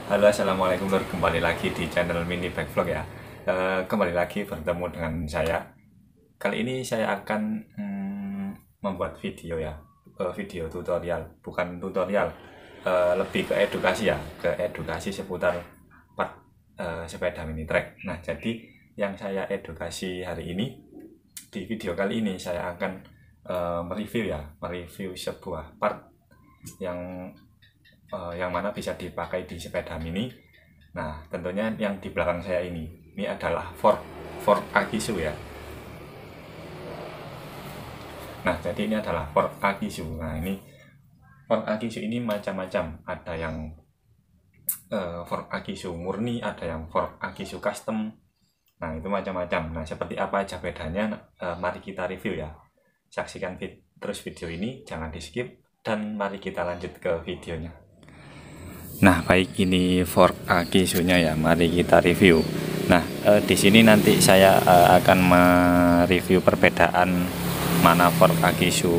Halo, assalamualaikum, kembali lagi di channel Mini Bike Vlog ya. Kembali lagi bertemu dengan saya. Kali ini saya akan membuat video ya, video tutorial, bukan tutorial, lebih ke edukasi ya, ke edukasi seputar sepeda mini trek. Nah, jadi yang saya edukasi hari ini, di video kali ini saya akan mereview sebuah part yang mana bisa dipakai di sepeda mini. Nah, tentunya yang di belakang saya ini adalah fork Akisu ya. Nah, jadi ini adalah fork Akisu. Nah, ini fork Akisu ini macam-macam. Ada yang fork Akisu murni, ada yang fork Akisu custom. Nah, itu macam-macam. Nah, seperti apa aja bedanya? Mari kita review ya. Saksikan terus video ini, jangan di skip, dan mari kita lanjut ke videonya. Nah, baik, ini fork Akisunya ya, mari kita review. Nah, di sini nanti saya akan mereview perbedaan mana fork Akisu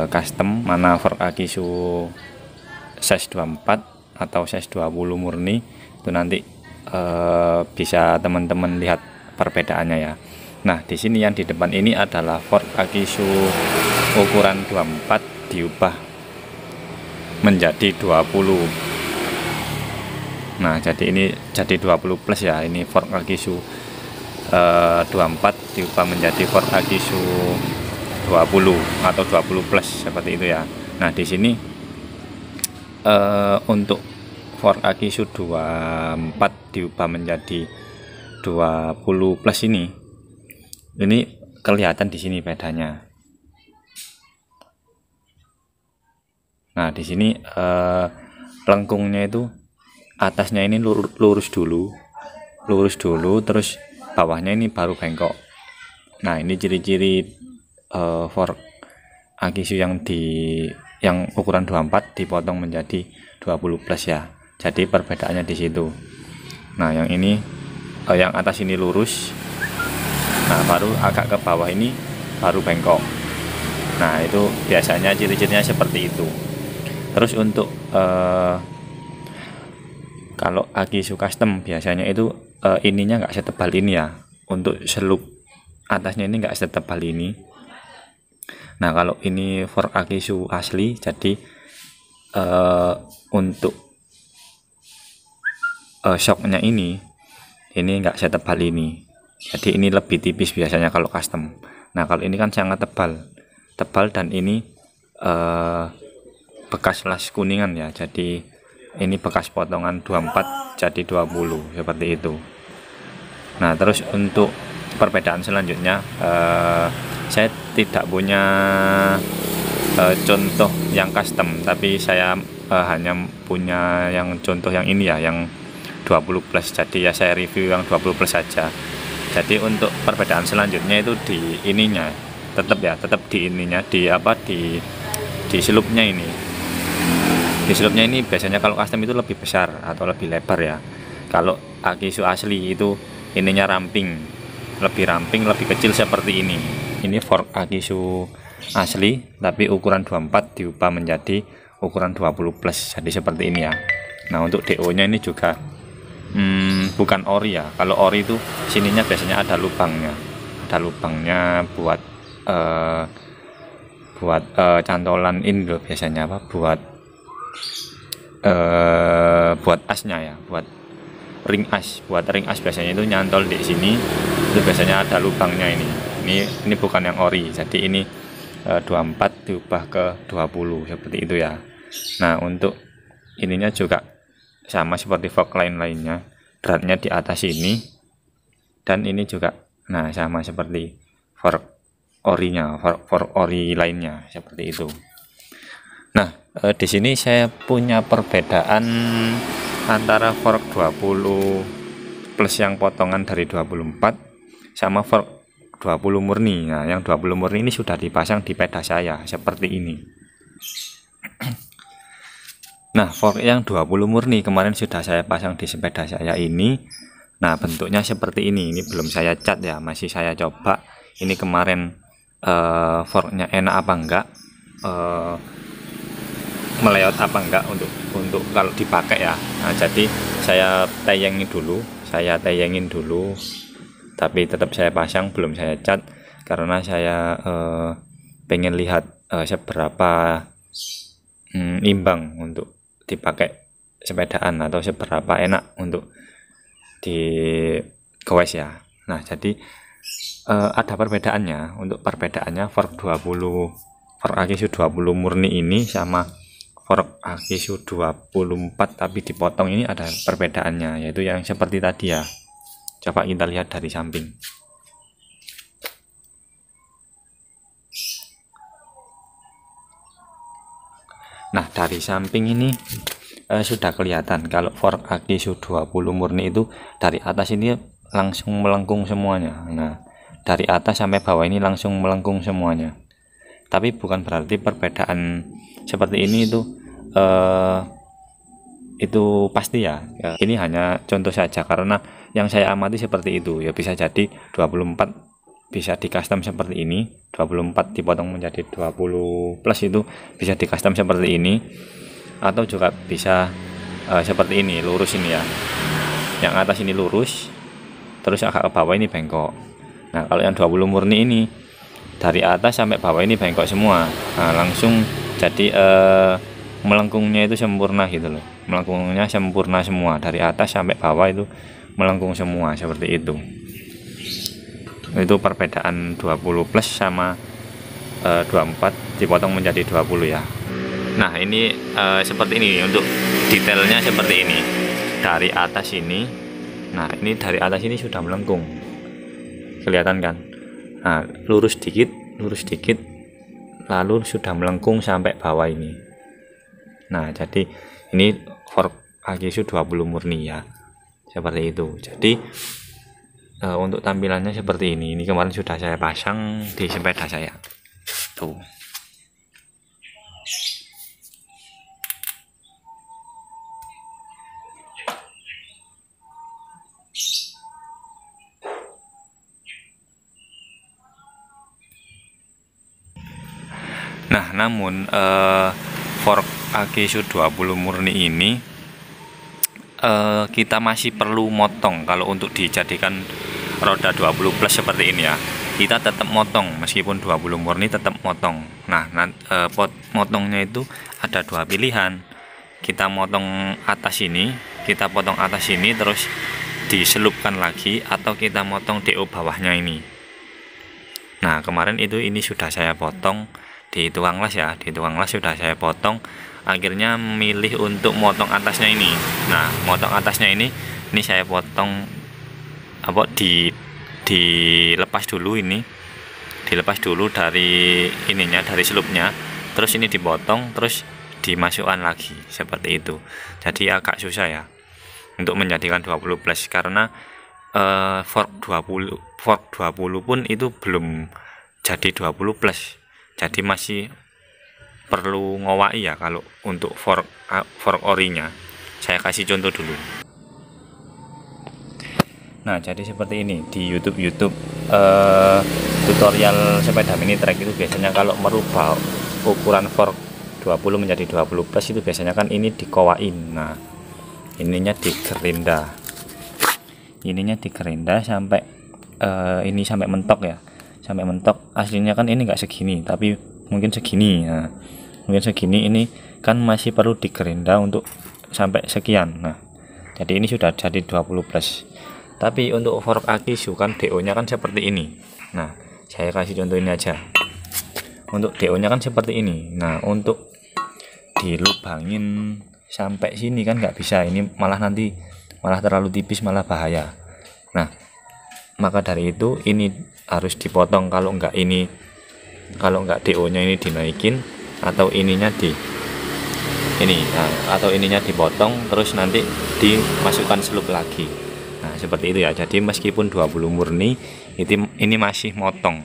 custom, mana fork Akisu size 24 atau size 20 murni. Itu nanti bisa teman-teman lihat perbedaannya ya. Nah, di sini yang di depan ini adalah fork Akisu ukuran 24 diubah menjadi 20. Nah, jadi ini jadi 20 plus ya. Ini fork Akisu 24 diubah menjadi fork Akisu 20 atau 20 plus seperti itu ya. Nah, di sini untuk fork Akisu 24 diubah menjadi 20 plus ini kelihatan di sini bedanya. Nah, di sini lengkungnya itu atasnya ini lurus dulu, terus bawahnya ini baru bengkok. Nah, ini ciri-ciri fork Akisu yang ukuran 24 dipotong menjadi 20 plus ya. Jadi perbedaannya di situ. Nah, yang ini yang atas ini lurus. Nah, baru agak ke bawah ini baru bengkok. Nah, itu biasanya ciri-cirinya seperti itu. Terus untuk kalau Akisu custom biasanya itu ininya nggak setebal ini ya. Untuk seluk atasnya ini nggak setebal ini. Nah, kalau ini fork Akisu asli, jadi untuk shocknya ini nggak setebal ini. Jadi ini lebih tipis biasanya kalau custom. Nah, kalau ini kan sangat tebal dan ini bekas las kuningan ya. Jadi ini bekas potongan 24 jadi 20 seperti itu. Nah, terus untuk perbedaan selanjutnya saya tidak punya contoh yang custom, tapi saya hanya punya yang contoh yang ini ya, yang 20 plus. Jadi ya saya review yang 20 plus saja. Jadi untuk perbedaan selanjutnya itu di ininya, tetap di ininya, di selupnya ini. Di selupnya ini biasanya kalau custom itu lebih besar atau lebih lebar ya. Kalau Akisu asli itu ininya lebih ramping, lebih kecil seperti ini. Ini fork Akisu asli tapi ukuran 24 diubah menjadi ukuran 20 plus. Jadi seperti ini ya. Nah, untuk DO nya ini juga bukan ori ya. Kalau ori itu sininya biasanya ada lubangnya. Buat cantolan ini loh biasanya buat asnya ya, buat ring as biasanya itu nyantol di sini. Itu biasanya ada lubangnya ini bukan yang ori. Jadi ini 24 diubah ke 20 seperti itu ya. Nah, untuk ininya juga sama seperti fork lainnya, dratnya di atas ini, dan ini juga nah sama seperti fork ori lainnya seperti itu. Nah, di sini saya punya perbedaan antara fork 20 plus yang potongan dari 24 sama fork 20 murni. Nah, yang 20 murni ini sudah dipasang di sepeda saya seperti ini. Nah, fork yang 20 murni kemarin sudah saya pasang di sepeda saya ini. Nah, bentuknya seperti ini. Ini belum saya cat ya, masih saya coba. Ini kemarin forknya enak apa enggak. meleot apa enggak untuk kalau dipakai ya. Nah, jadi saya tayangin dulu, tapi tetap saya pasang, belum saya cat karena saya pengen lihat seberapa imbang untuk dipakai sepedaan atau seberapa enak untuk digowes ya. Nah, jadi ada perbedaannya. Untuk perbedaannya fork Akisu 20 murni ini sama fork Akisu 24 tapi dipotong ini ada perbedaannya, yaitu yang seperti tadi ya. Coba kita lihat dari samping. Nah, dari samping ini sudah kelihatan kalau fork Akisu 20 murni itu dari atas ini langsung melengkung semuanya. Nah, dari atas sampai bawah ini langsung melengkung semuanya. Tapi bukan berarti perbedaan seperti ini itu pasti ya. Ini hanya contoh saja karena yang saya amati seperti itu. Ya bisa jadi 24 bisa di custom seperti ini, 24 dipotong menjadi 20 plus itu bisa di custom seperti ini, atau juga bisa seperti ini, lurus ini ya. Yang atas ini lurus, terus agak ke bawah ini bengkok. Nah, kalau yang 20 murni ini dari atas sampai bawah ini bengkok semua. Nah, langsung jadi melengkungnya itu sempurna gitu loh. Melengkungnya sempurna semua dari atas sampai bawah itu melengkung semua seperti itu. Itu perbedaan 20 plus sama 24 dipotong menjadi 20 ya. Nah, ini seperti ini untuk detailnya seperti ini. Dari atas ini, nah ini dari atas ini sudah melengkung. Kelihatan kan? Nah, lurus dikit, lalu sudah melengkung sampai bawah ini. Nah, jadi ini fork Akisu 20 murni ya. Seperti itu. Jadi untuk tampilannya seperti ini. Ini kemarin sudah saya pasang di sepeda saya. Tuh. Nah, namun fork Akisu 20 murni ini kita masih perlu motong. Kalau untuk dijadikan roda 20 plus seperti ini ya, kita tetap motong meskipun 20 murni tetap motong. Nah, motongnya itu ada dua pilihan. Kita motong atas ini, kita potong atas ini terus diselupkan lagi, atau kita motong DO bawahnya ini. Nah, kemarin ini sudah saya potong di tukang las ya, di tukang las sudah saya potong. Akhirnya milih untuk motong atasnya ini. Nah, motong atasnya ini saya potong dilepas dulu ini, dilepas dulu dari ininya, dari selupnya, terus ini dipotong, terus dimasukkan lagi seperti itu. Jadi agak susah ya untuk menjadikan 20 plus karena fork 20 pun itu belum jadi 20 plus. Jadi masih perlu ngowai ya kalau untuk fork orinya. Saya kasih contoh dulu. Nah, jadi seperti ini di YouTube tutorial sepeda mini trek itu biasanya kalau merubah ukuran fork 20 menjadi 20 plus itu biasanya kan ini dikowain. Nah, ininya digerinda sampai ini sampai mentok ya, sampai mentok. Aslinya kan ini enggak segini tapi mungkin segini. Nah, mungkin segini, ini kan masih perlu digerinda untuk sampai sekian. Nah, jadi ini sudah jadi 20 plus. Tapi untuk fork Akisu kan DO nya kan seperti ini. Nah, saya kasih contoh ini aja. Untuk DO nya kan seperti ini. Nah, untuk dilubangin sampai sini kan nggak bisa, ini malah terlalu tipis, malah bahaya. Nah, maka dari itu ini harus dipotong. Kalau nggak DO nya ini dinaikin, atau ininya dipotong terus nanti dimasukkan selup lagi. Nah, seperti itu ya. Jadi meskipun 20 murni ini masih motong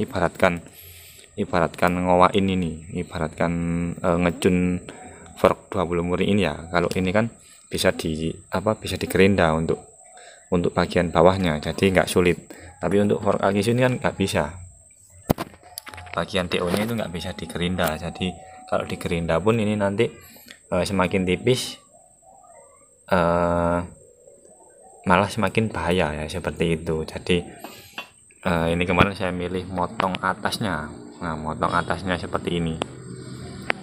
ibaratkan ngowain ini, ibaratkan ngecun fork 20 murni ini ya. Kalau ini kan bisa digerinda untuk bagian bawahnya, jadi nggak sulit. Tapi untuk fork Akisu ini kan nggak bisa, bagian DO nya itu nggak bisa digerinda, jadi Kalau di gerinda pun ini nanti semakin tipis malah semakin bahaya ya, seperti itu. Jadi ini kemarin saya milih motong atasnya. Nah, motong atasnya seperti ini,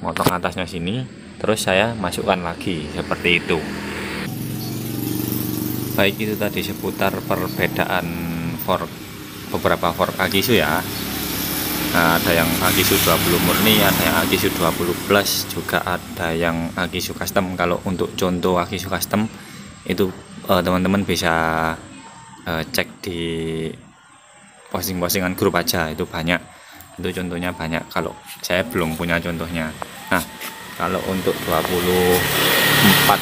motong atasnya sini, terus saya masukkan lagi seperti itu. Baik, itu tadi seputar perbedaan fork, beberapa fork Agisu ya. Nah, ada yang Agisu 20 murni, ada yang Agisu 20 plus, juga ada yang Agisu custom. Kalau untuk contoh Agisu custom itu teman-teman bisa cek di posting-postingan grup aja, itu banyak, itu contohnya banyak. Kalau saya belum punya contohnya. Nah, kalau untuk 24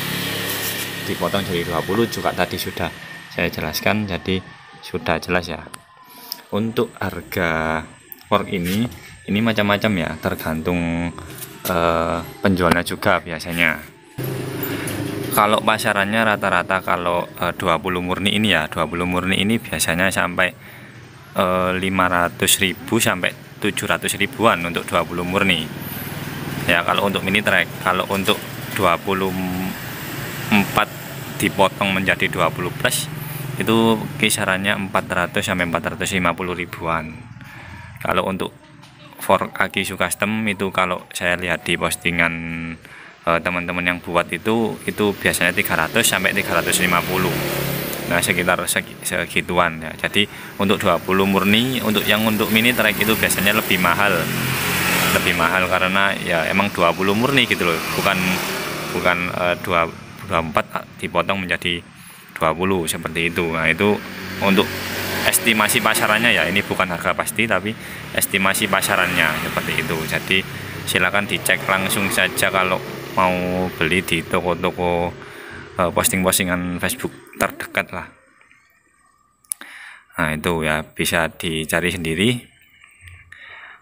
dipotong jadi 20 juga tadi sudah saya jelaskan, jadi sudah jelas ya. Untuk harga fork ini macam-macam ya, tergantung penjualnya juga biasanya. Kalau pasarannya rata-rata kalau 20 murni ini ya, 20 murni ini biasanya sampai 500.000 sampai 700 ribuan untuk 20 murni ya. Kalau untuk mini track, kalau untuk 24 dipotong menjadi 20 plus itu kisarannya 400 sampai 450 ribuan. Kalau untuk fork Agisu custom itu kalau saya lihat di postingan teman-teman yang buat itu biasanya 300 sampai 350. Nah, sekitar segituan ya. Jadi untuk 20 murni, untuk mini track itu biasanya lebih mahal karena ya emang 20 murni gitu loh, bukan 24 dipotong menjadi 20 seperti itu. Nah, itu untuk estimasi pasarannya ya, ini bukan harga pasti tapi estimasi pasarannya seperti itu. Jadi silakan dicek langsung saja kalau mau beli di toko-toko posting-postingan Facebook terdekat lah. Nah, itu ya bisa dicari sendiri.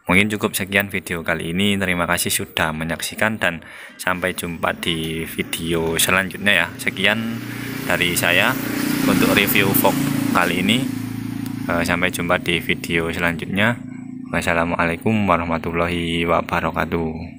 Mungkin cukup sekian video kali ini. Terima kasih sudah menyaksikan dan sampai jumpa di video selanjutnya ya. Sekian dari saya untuk review fork kali ini. Sampai jumpa di video selanjutnya. Wassalamualaikum warahmatullahi wabarakatuh.